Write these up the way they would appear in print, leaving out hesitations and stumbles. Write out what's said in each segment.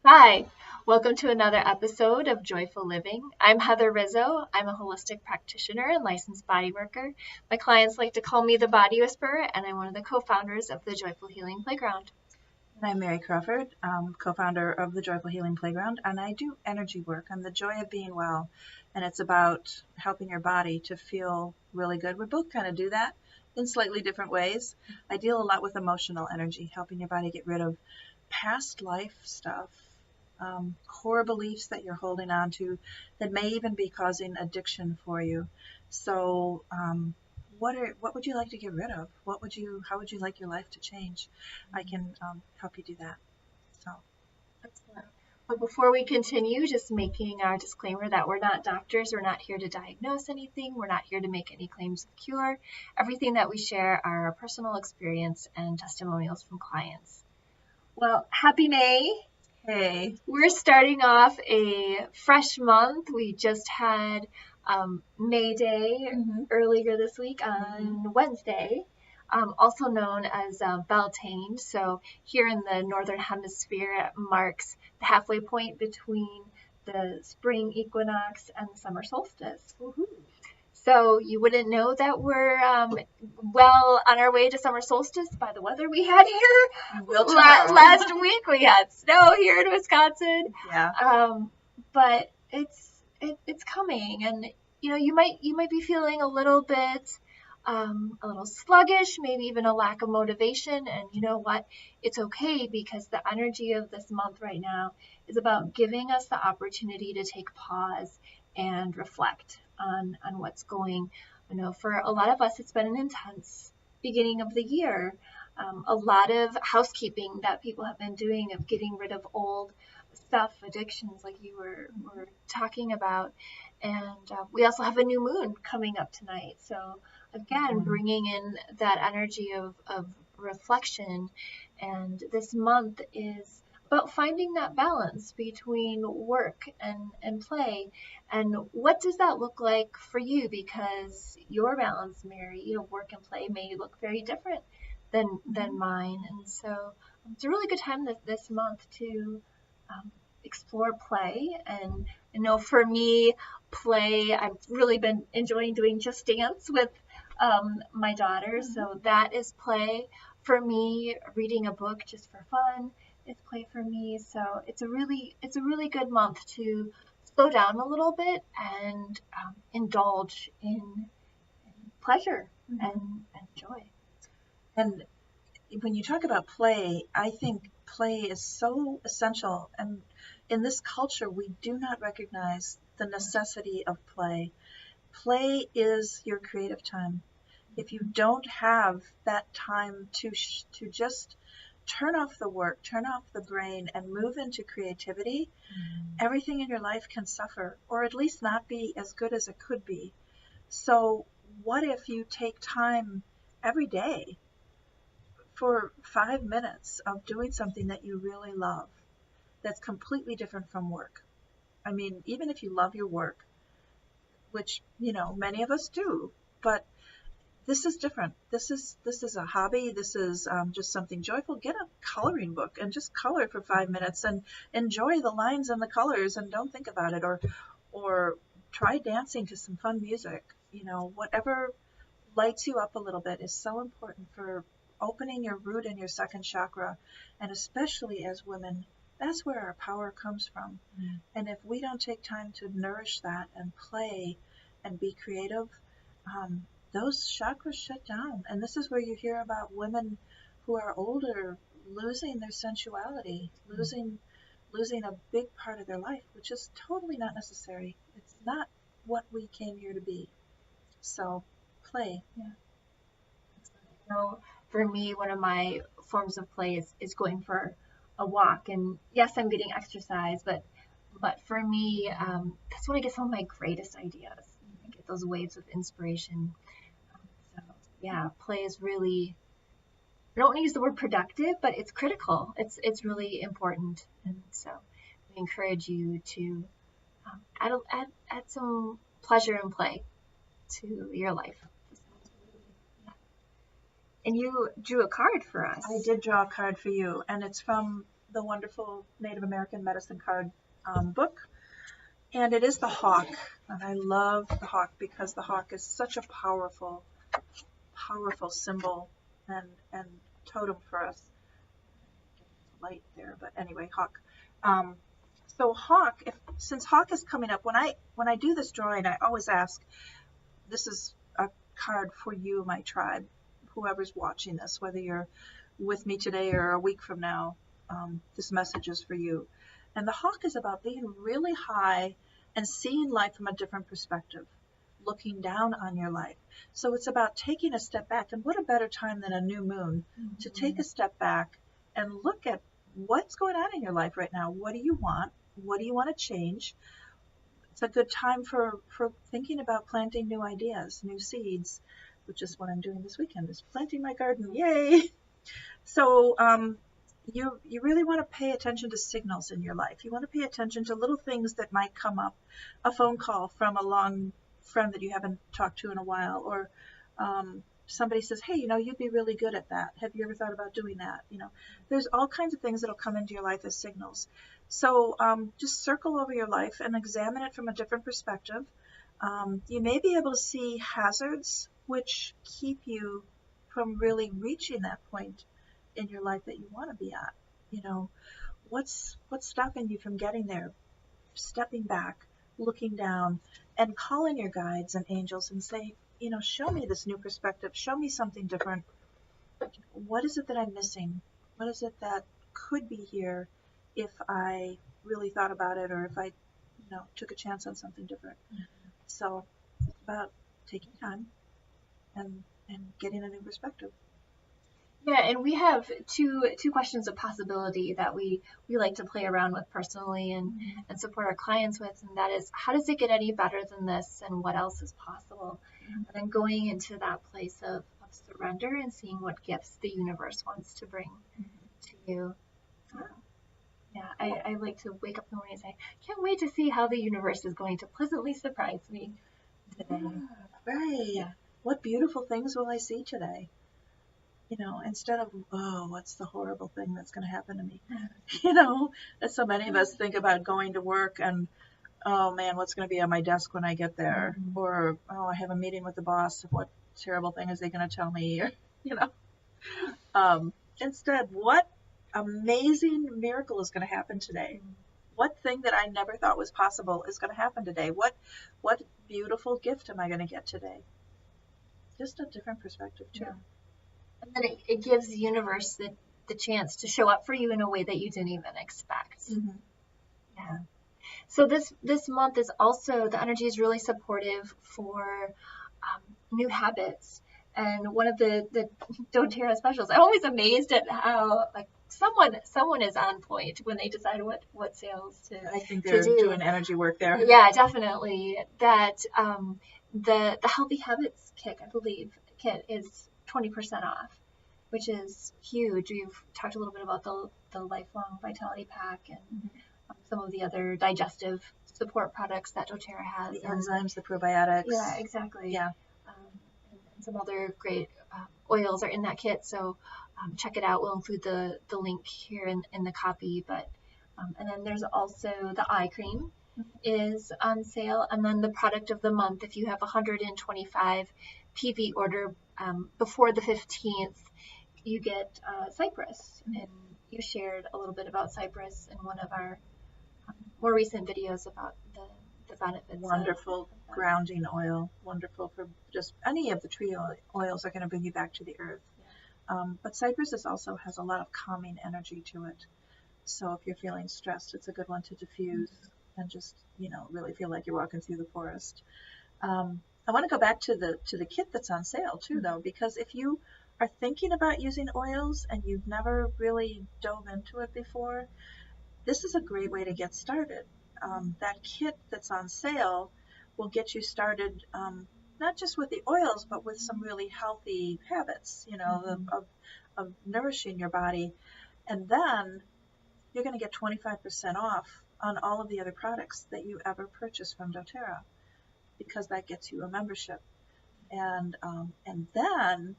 Hi, welcome to another episode of Joyful Living. I'm Heather Rizzo. I'm a holistic practitioner and licensed body worker. My clients like to call me the Body Whisperer, and I'm one of the co-founders of the Joyful Healing Playground. And I'm Mary Crawford, co-founder of the Joyful Healing Playground, and I do energy work. I'm the joy of being well, and it's about helping your body to feel really good. We both kind of do that in slightly different ways. I deal a lot with emotional energy, helping your body get rid of past life stuff, core beliefs that you're holding on to that may even be causing addiction for you. So, what would you like to get rid of? How would you like your life to change? I can help you do that. So, Excellent. But before we continue, just making our disclaimer that we're not doctors. We're not here to diagnose anything. We're not here to make any claims of cure. Everything that we share are our personal experience and testimonials from clients. Well, happy May. hey, We're starting off a fresh month. We just had May Day earlier this week on Wednesday, also known as Beltane. So here in the Northern Hemisphere, it marks the halfway point between the spring equinox and the summer solstice. Woohoo. So you wouldn't know that we're well on our way to summer solstice by the weather we had here. Last week we had snow here in Wisconsin. Yeah. But it's coming, and you might be feeling a little bit a little sluggish, maybe even a lack of motivation. And you know what? It's okay, because the energy of this month right now is about giving us the opportunity to take pause and reflect on what's going. For a lot of us, it's been an intense beginning of the year. A lot of housekeeping that people have been doing of getting rid of old stuff, addictions, like you were talking about. And we also have a new moon coming up tonight. So again, bringing in that energy of reflection. And this month is about finding that balance between work and play. And what does that look like for you? Because your balance, Mary, work and play may look very different than mine. And so it's a really good time this month to explore play. And for me, play, I've really been enjoying doing Just Dance with my daughter. So that is play for me. Reading a book just for fun is play for me. So it's a really good month to slow down a little bit and indulge in pleasure and joy. And when you talk about play, I think play is so essential. And in this culture, we do not recognize the necessity of play. Play is your creative time. If you don't have that time to just turn off the work, turn off the brain, and move into creativity, everything in your life can suffer, or at least not be as good as it could be. So what if you take time every day for 5 minutes of doing something that you really love, that's completely different from work? I mean, even if you love your work, which, many of us do, but this is different. This is a hobby. This is just something joyful. Get a coloring book and just color for 5 minutes and enjoy the lines and the colors, and don't think about it. Or try dancing to some fun music. Whatever lights you up a little bit is so important for opening your root and your second chakra. And especially as women, that's where our power comes from. And if we don't take time to nourish that and play and be creative, those chakras shut down. And this is where you hear about women who are older losing their sensuality, losing a big part of their life, which is totally not necessary. It's not what we came here to be. So play. Yeah. For me, one of my forms of play is going for a walk. And yes, I'm getting exercise, but for me, that's when I get some of my greatest ideas. I get those waves of inspiration. So yeah, play is really, I don't want to use the word productive, but it's critical. It's really important. And so we encourage you to add some pleasure and play to your life. And you drew a card for us. I did draw a card for you, and it's from the wonderful Native American medicine card book. And it is the hawk. And I love the hawk because the hawk is such a powerful, powerful symbol and totem for us. Light there, but anyway, hawk. So hawk, since hawk is coming up, when I do this drawing, I always ask, this is a card for you, my tribe, whoever's watching this, whether you're with me today or a week from now, this message is for you. And the hawk is about being really high and seeing life from a different perspective, looking down on your life. So it's about taking a step back. And what a better time than a new moon to take a step back and look at what's going on in your life right now. What do you want? What do you want to change? It's a good time for thinking about planting new ideas, new seeds, which is what I'm doing this weekend, is planting my garden. Yay! So you really want to pay attention to signals in your life. You want to pay attention to little things that might come up, a phone call from a long friend that you haven't talked to in a while, or somebody says, hey, you'd be really good at that. Have you ever thought about doing that? There's all kinds of things that'll come into your life as signals. So just circle over your life and examine it from a different perspective. You may be able to see hazards which keep you from really reaching that point in your life that you want to be at. What's stopping you from getting there? Stepping back, looking down, and calling your guides and angels and say, show me this new perspective. Show me something different. What is it that I'm missing? What is it that could be here if I really thought about it, or if I, took a chance on something different? So it's about taking time and getting a new perspective. Yeah, and we have two questions of possibility that we like to play around with personally and support our clients with, and that is, how does it get any better than this, and what else is possible? And then going into that place of surrender and seeing what gifts the universe wants to bring to you. Yeah, I like to wake up in the morning and say, can't wait to see how the universe is going to pleasantly surprise me today. Right. Yeah. What beautiful things will I see today? Instead of, oh, what's the horrible thing that's going to happen to me? As so many of us think about going to work and, oh man, what's going to be on my desk when I get there? Or, oh, I have a meeting with the boss. What terrible thing is they going to tell me? Instead, what amazing miracle is going to happen today? What thing that I never thought was possible is going to happen today? What beautiful gift am I going to get today? Just a different perspective too. Yeah. And then it gives the universe the chance to show up for you in a way that you didn't even expect. Yeah. So this month is also, the energy is really supportive for new habits. And one of the doTERRA specials, I'm always amazed at how someone is on point when they decide what sales to do. I think they're doing energy work there. Yeah, definitely. That the Healthy Habits kit is 20% off, which is huge. We've talked a little bit about the Lifelong Vitality Pack and some of the other digestive support products that doTERRA has. The enzymes, the probiotics. Yeah, exactly. Yeah. And some other great oils are in that kit. So check it out. We'll include the link here in the copy. But and then there's also the eye cream is on sale. And then the product of the month, if you have 125 PV order before the 15th, you get Cypress. And you shared a little bit about Cypress in one of our more recent videos about the benefits. Wonderful grounding oil. Wonderful for just any of the tree oils are going to bring you back to the earth. But Cypress also has a lot of calming energy to it. So if you're feeling stressed, it's a good one to diffuse and just, really feel like you're walking through the forest. I want to go back to the kit that's on sale too, though, because if you are thinking about using oils and you've never really dove into it before, this is a great way to get started. That kit that's on sale will get you started, not just with the oils, but with some really healthy habits, of nourishing your body. And then you're going to get 25% off on all of the other products that you ever purchase from doTERRA, because that gets you a membership. And then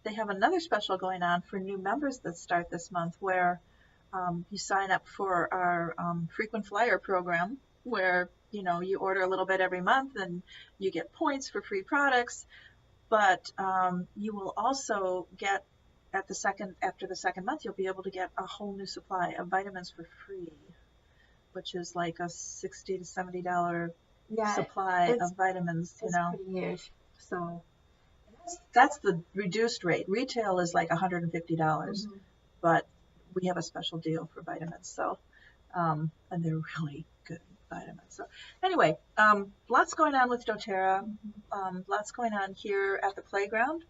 they have another special going on for new members that start this month, where You sign up for our frequent flyer program where, you order a little bit every month and you get points for free products, but you will also get after the second month, you'll be able to get a whole new supply of vitamins for free, which is like a $60 to $70 supply of vitamins, It's pretty huge. So that's the reduced rate. Retail is like $150, but we have a special deal for vitamins. So, and they're really good vitamins. So anyway, lots going on with doTERRA. Lots going on here at the playground.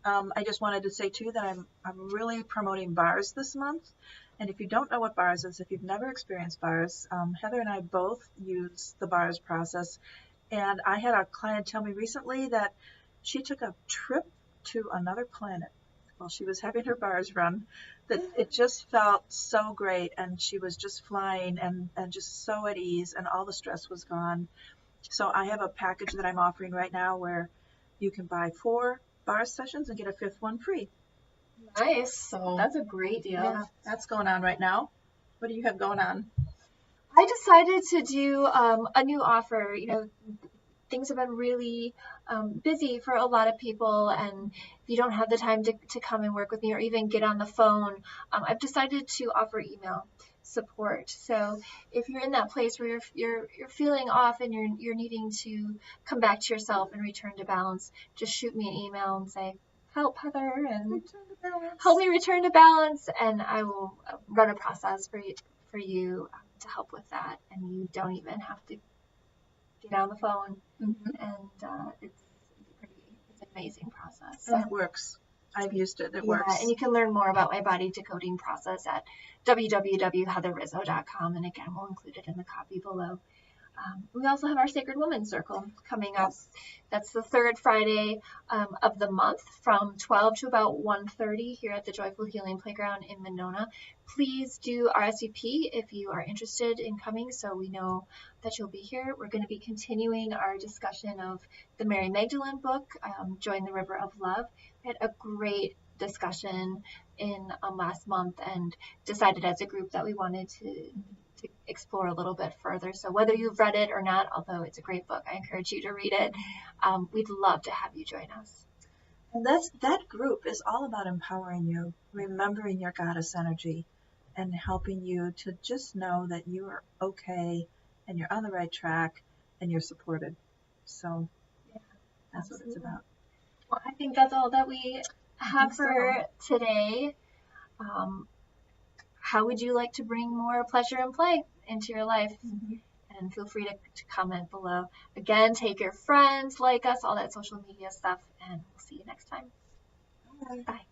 I just wanted to say too that I'm really promoting bars this month. And if you don't know what bars is, if you've never experienced bars, Heather and I both use the bars process. And I had a client tell me recently that she took a trip to another planet while she was having her bars run, that it just felt so great, and she was just flying and just so at ease, and all the stress was gone. So I have a package that I'm offering right now where you can buy 4 bar sessions and get a 5th one free. Nice. So that's a great deal. Yeah, that's going on right now. What do you have going on? I decided to do a new offer. Things have been really busy for a lot of people, and if you don't have the time to come and work with me or even get on the phone, I've decided to offer email support. So if you're in that place where you're feeling off and you're needing to come back to yourself and return to balance, just shoot me an email and say, help Heather, and help me return to balance, and I will run a process for you to help with that, and you don't even have to get on the phone. And it's an amazing process. And it works. I've used it. It works. And you can learn more about my body decoding process at www.heatherrizzo.com, and again, we'll include it in the copy below. We also have our Sacred Woman Circle coming up. That's the third Friday of the month from 12 to about 1:30 here at the Joyful Healing Playground in Monona. Please do RSVP if you are interested in coming, so we know that you'll be here. We're going to be continuing our discussion of the Mary Magdalene book, Join the River of Love. We had a great discussion in last month and decided as a group that we wanted to explore a little bit further. So whether you've read it or not, although it's a great book, I encourage you to read it. We'd love to have you join us. And that group is all about empowering you, remembering your goddess energy, and helping you to just know that you are okay and you're on the right track and you're supported. So that's what it's about. Well, I think that's all that we have for today. How would you like to bring more pleasure and play into your life? And feel free to comment below. Again, take your friends, like us, all that social media stuff, and we'll see you next time. Bye.